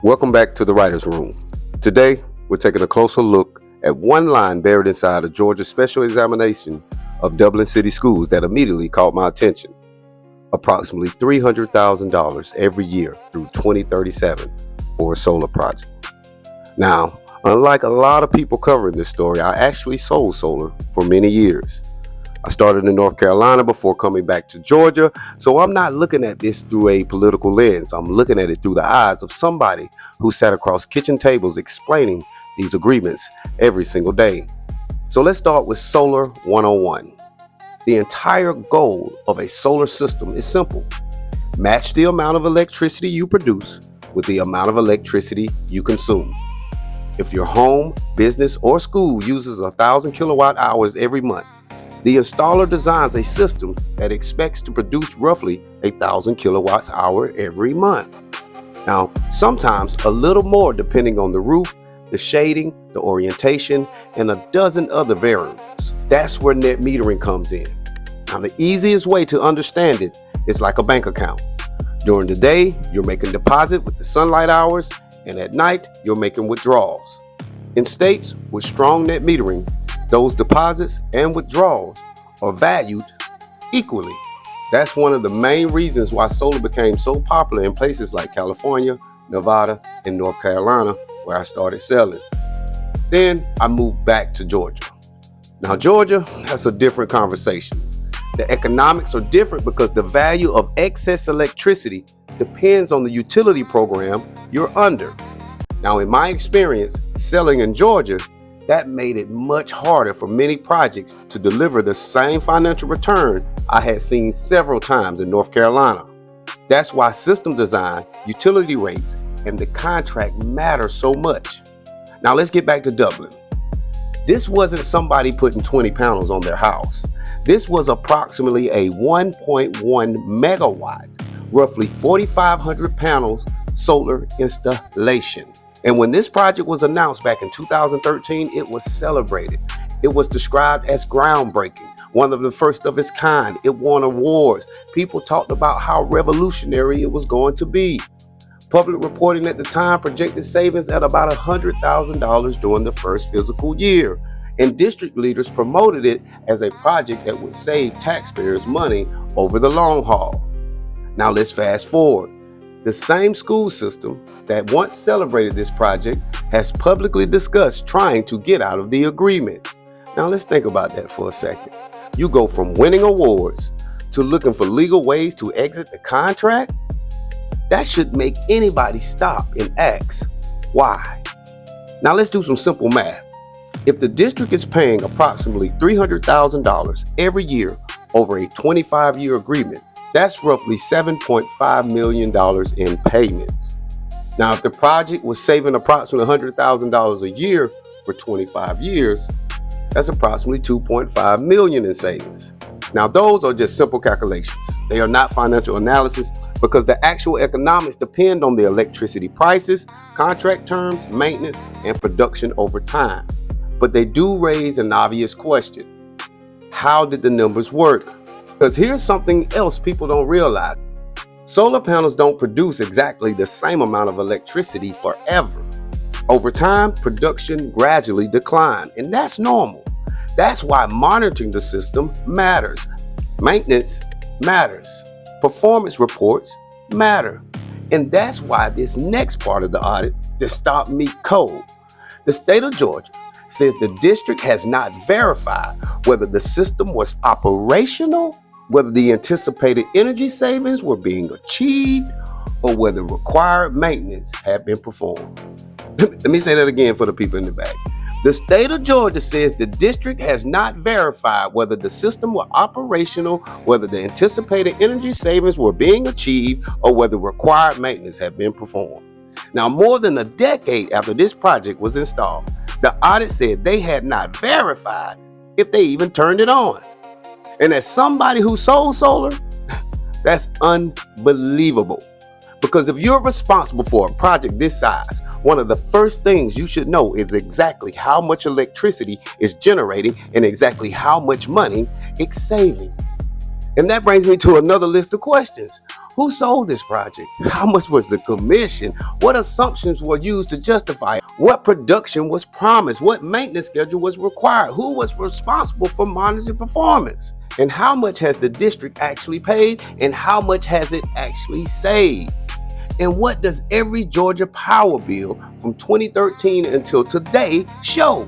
Welcome back to the Writer's Room. Today, we're taking a closer look at one line buried inside a Georgia special examination of Dublin City Schools that immediately caught my attention. Approximately $300,000 every year through 2037 for a solar project. Now, unlike a lot of people covering this story, I actually sold solar for many years. I started in North Carolina before coming back to Georgia, so I'm not looking at this through a political lens. I'm looking at it through the eyes of somebody who sat across kitchen tables explaining these agreements every single day. So let's start with Solar 101. The entire goal of a solar system is simple. Match the amount of electricity you produce with the amount of electricity you consume. If your home, business, or school uses 1,000 kilowatt hours every month, the installer designs a system that expects to produce roughly 1,000 kilowatts hour every month. Now, sometimes a little more depending on the roof, the shading, the orientation, and a dozen other variables. That's where net metering comes in. Now, the easiest way to understand it is like a bank account. During the day, you're making deposit with the sunlight hours, and at night, you're making withdrawals. In states with strong net metering, those deposits and withdrawals are valued equally. That's one of the main reasons why solar became so popular in places like California, Nevada, and North Carolina, where I started selling. Then I moved back to Georgia. Now, Georgia, that's a different conversation. The economics are different because the value of excess electricity depends on the utility program you're under. Now, in my experience selling in Georgia, that made it much harder for many projects to deliver the same financial return I had seen several times in North Carolina. That's why system design, utility rates, and the contract matter so much. Now let's get back to Dublin. This wasn't somebody putting 20 panels on their house. This was approximately a 1.1 megawatt, roughly 4,500 panels solar installation. And when this project was announced back in 2013, it was celebrated. It was described as groundbreaking, one of the first of its kind. It won awards. People talked about how revolutionary it was going to be. Public reporting at the time projected savings at about $100,000 during the first fiscal year. And district leaders promoted it as a project that would save taxpayers money over the long haul. Now let's fast forward. The same school system that once celebrated this project has publicly discussed trying to get out of the agreement. Now let's think about that for a second. You go from winning awards to looking for legal ways to exit the contract? That should make anybody stop and ask, why? Now let's do some simple math. If the district is paying approximately $300,000 every year over a 25-year agreement, that's roughly $7.5 million in payments. Now, if the project was saving approximately $100,000 a year for 25 years, that's approximately $2.5 million in savings. Now, those are just simple calculations. They are not financial analysis because the actual economics depend on the electricity prices, contract terms, maintenance, and production over time. But they do raise an obvious question. How did the numbers work? Because here's something else people don't realize. Solar panels don't produce exactly the same amount of electricity forever. Over time, production gradually declines, and that's normal. That's why monitoring the system matters. Maintenance matters. Performance reports matter. And that's why this next part of the audit just stopped me cold. The state of Georgia says the district has not verified whether the system was operational, whether the anticipated energy savings were being achieved, or whether required maintenance had been performed. Let me say that again for the people in the back. The state of Georgia says the district has not verified whether the system was operational, whether the anticipated energy savings were being achieved, or whether required maintenance had been performed. Now, more than a decade after this project was installed, the audit said they had not verified if they even turned it on. And as somebody who sold solar, that's unbelievable. Because if you're responsible for a project this size, one of the first things you should know is exactly how much electricity is generating and exactly how much money it's saving. And that brings me to another list of questions. Who sold this project? How much was the commission? What assumptions were used to justify it? What production was promised? What maintenance schedule was required? Who was responsible for monitoring performance? And how much has the district actually paid? And how much has it actually saved? And what does every Georgia power bill from 2013 until today show?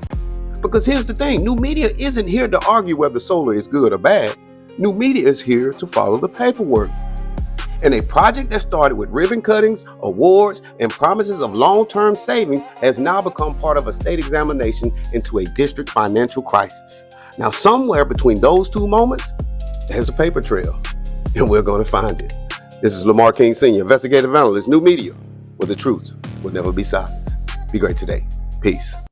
Because here's the thing, new media isn't here to argue whether solar is good or bad. New media is here to follow the paperwork. And a project that started with ribbon cuttings, awards, and promises of long-term savings has now become part of a state examination into a district financial crisis. Now, somewhere between those two moments, there's a paper trail, and we're going to find it. This is Lamar King Sr., investigative analyst, new media, where the truth will never be silenced. Be great today. Peace.